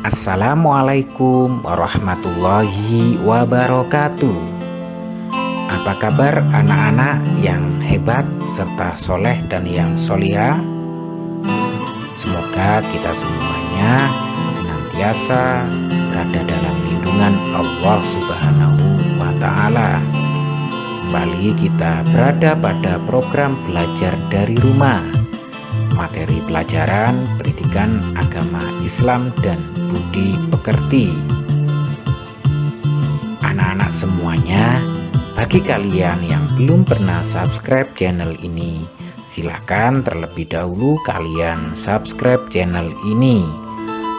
Assalamualaikum warahmatullahi wabarakatuh. Apa kabar anak-anak yang hebat serta soleh dan yang solihah? Semoga kita semuanya senantiasa berada dalam lindungan Allah Subhanahu wa Ta'ala. Kembali kita berada pada program belajar dari rumah, materi pelajaran pendidikan agama Islam dan budi pekerti. Anak-anak semuanya, bagi kalian yang belum pernah subscribe channel ini, silakan terlebih dahulu kalian subscribe channel ini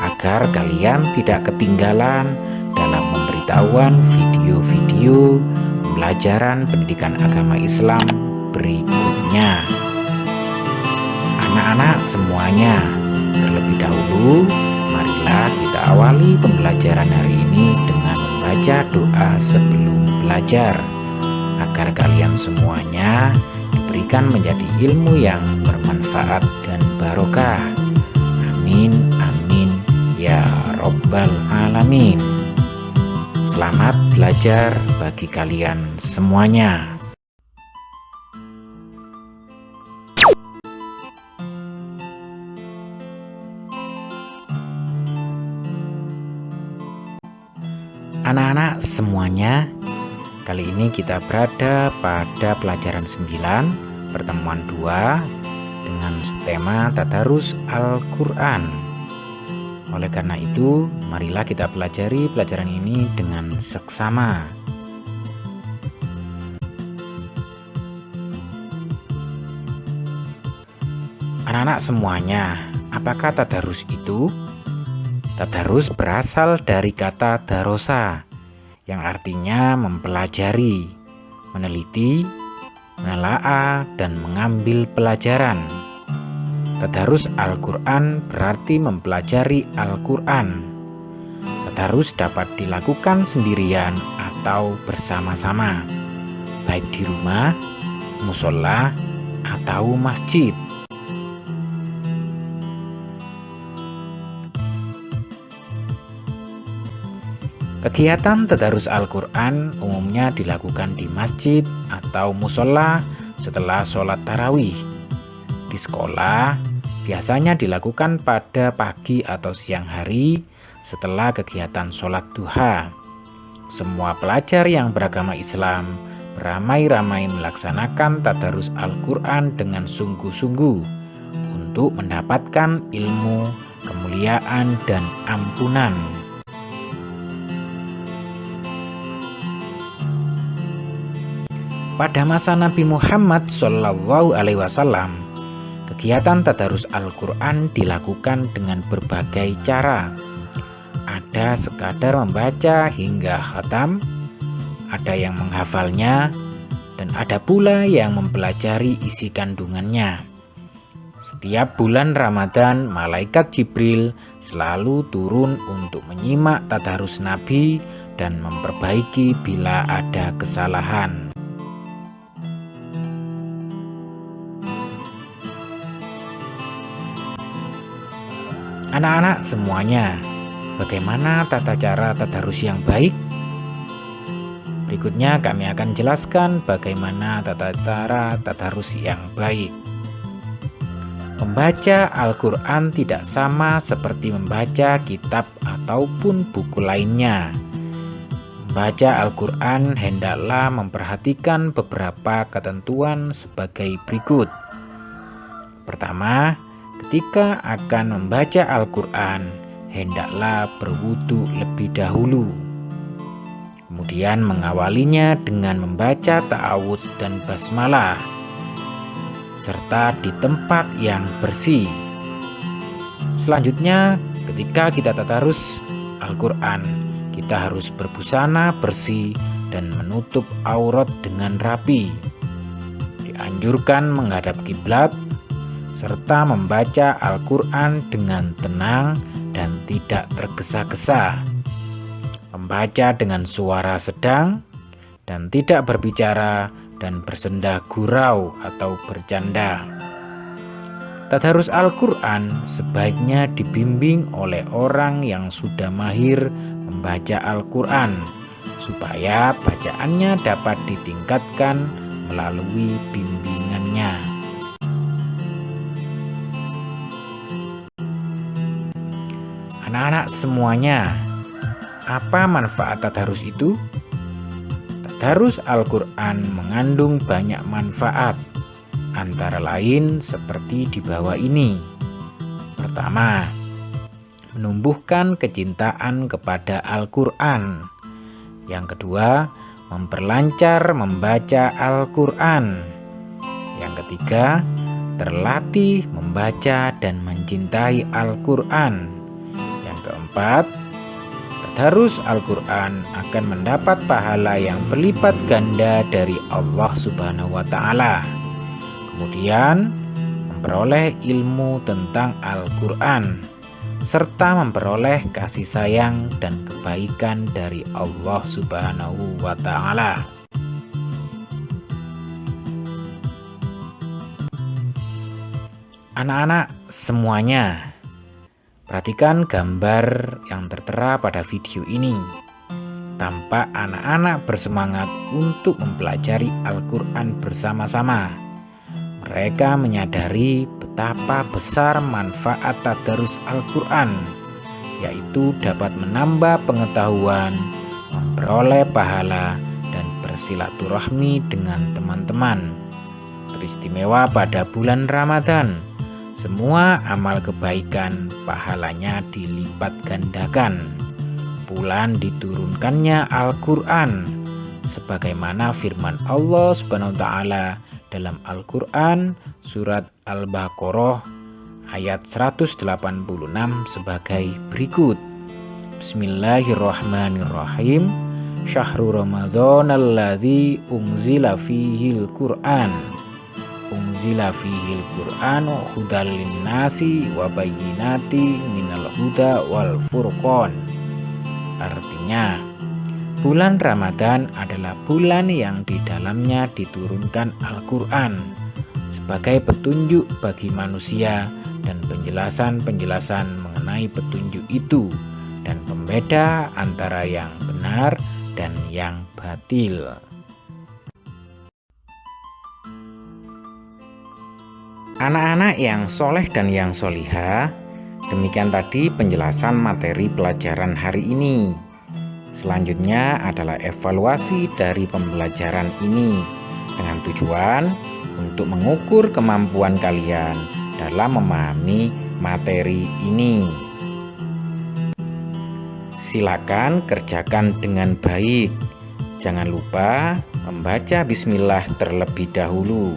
agar kalian tidak ketinggalan dalam pemberitahuan video-video pembelajaran pendidikan agama Islam berikutnya. Anak-anak semuanya, terlebih dahulu marilah kita awali pembelajaran hari ini dengan membaca doa sebelum belajar, agar kalian semuanya diberikan menjadi ilmu yang bermanfaat dan barokah. Amin, amin, ya Rabbal Alamin. Selamat belajar bagi kalian semuanya. Anak-anak semuanya, kali ini kita berada pada pelajaran 9, pertemuan 2 dengan subtema Tadarus Al-Quran. Oleh karena itu, marilah kita pelajari pelajaran ini dengan seksama. Anak-anak semuanya, apakah tadarus itu? Tadarus berasal dari kata darosa, yang artinya mempelajari, meneliti, menelaah, dan mengambil pelajaran. Tadarus Al-Quran berarti mempelajari Al-Quran. Tadarus dapat dilakukan sendirian atau bersama-sama, baik di rumah, musola, atau masjid. Kegiatan tadarus Al-Quran umumnya dilakukan di masjid atau musola setelah sholat tarawih. Di sekolah biasanya dilakukan pada pagi atau siang hari setelah kegiatan sholat duha. Semua pelajar yang beragama Islam beramai-ramai melaksanakan tadarus Al-Quran dengan sungguh-sungguh untuk mendapatkan ilmu, kemuliaan, dan ampunan. Pada masa Nabi Muhammad SAW, kegiatan tadarus Al-Quran dilakukan dengan berbagai cara. Ada sekadar membaca hingga khatam, ada yang menghafalnya, dan ada pula yang mempelajari isi kandungannya. Setiap bulan Ramadan, malaikat Jibril selalu turun untuk menyimak tadarus Nabi dan memperbaiki bila ada kesalahan. Anak-anak semuanya, bagaimana tata cara tadarus yang baik? Berikutnya kami akan jelaskan bagaimana tata cara tadarus yang baik. Membaca Al-Quran tidak sama seperti membaca kitab ataupun buku lainnya. Membaca Al-Quran hendaklah memperhatikan beberapa ketentuan sebagai berikut. Pertama, ketika akan membaca Al-Quran, hendaklah berwudu lebih dahulu. Kemudian mengawalinya dengan membaca ta'awudz dan basmalah, serta di tempat yang bersih. Selanjutnya, ketika kita tadarus Al-Quran, kita harus berbusana bersih dan menutup aurat dengan rapi. Dianjurkan menghadap kiblat, serta membaca Al-Quran dengan tenang dan tidak tergesa-gesa. Membaca dengan suara sedang dan tidak berbicara dan bersenda gurau atau bercanda. Tadarus Al-Quran sebaiknya dibimbing oleh orang yang sudah mahir membaca Al-Quran, supaya bacaannya dapat ditingkatkan melalui bimbingannya. Anak-anak semuanya, apa manfaat tadarus itu? Tadarus Al-Quran mengandung banyak manfaat, antara lain seperti di bawah ini. Pertama, menumbuhkan kecintaan kepada Al-Quran. Yang kedua, memperlancar membaca Al-Quran. Yang ketiga, terlatih membaca dan mencintai Al-Quran. Yang keempat, tadarus Al-Quran akan mendapat pahala yang berlipat ganda dari Allah Subhanahu wa Ta'ala. Kemudian, memperoleh ilmu tentang Al-Quran, serta memperoleh kasih sayang dan kebaikan dari Allah Subhanahu wa Ta'ala. Anak-anak semuanya, perhatikan gambar yang tertera pada video ini. Tampak anak-anak bersemangat untuk mempelajari Al-Quran bersama-sama. Mereka menyadari betapa besar manfaat tadarus Al-Quran, yaitu dapat menambah pengetahuan, memperoleh pahala, dan bersilaturahmi dengan teman-teman. Teristimewa pada bulan Ramadan, semua amal kebaikan pahalanya dilipat gandakan. Bulan diturunkannya Al-Quran, sebagaimana firman Allah Subhanahu wa Ta'ala dalam Al-Quran surat Al-Baqarah ayat 186 sebagai berikut. Bismillahirrahmanirrahim. Syahrul Ramadan alladzi unzila fihil Qur'an. Unzila fihil Qur'an hudal linnasi wa bayyinati minal huda wal furqan. Artinya, bulan Ramadan adalah bulan yang di dalamnya diturunkan Al-Quran sebagai petunjuk bagi manusia dan penjelasan-penjelasan mengenai petunjuk itu dan pembeda antara yang benar dan yang batil. Anak-anak yang soleh dan yang solihah, demikian tadi penjelasan materi pelajaran hari ini. Selanjutnya adalah evaluasi dari pembelajaran ini dengan tujuan untuk mengukur kemampuan kalian dalam memahami materi ini. Silakan kerjakan dengan baik. Jangan lupa membaca bismillah terlebih dahulu.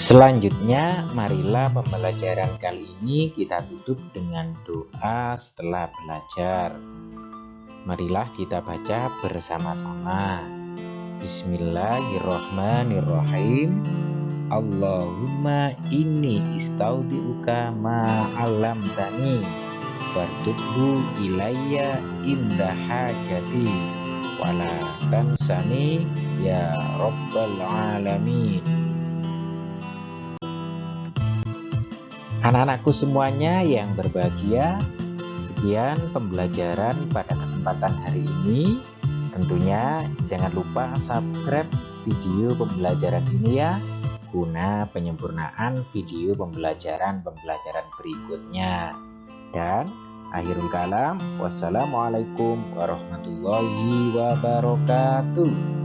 Selanjutnya, marilah pembelajaran kali ini kita tutup dengan doa setelah belajar. Marilah kita baca bersama-sama. Bismillahirrahmanirrahim. Allahumma inni istaudiuka ma 'allamtani fardudhu ilayya inda hajati wala tansani ya rabbal alamin. Anak-anakku semuanya yang berbahagia, sekian pembelajaran pada kesempatan hari ini. Tentunya jangan lupa subscribe video pembelajaran ini ya, guna penyempurnaan video pembelajaran berikutnya. Dan akhirul kalam, wassalamualaikum warahmatullahi wabarakatuh.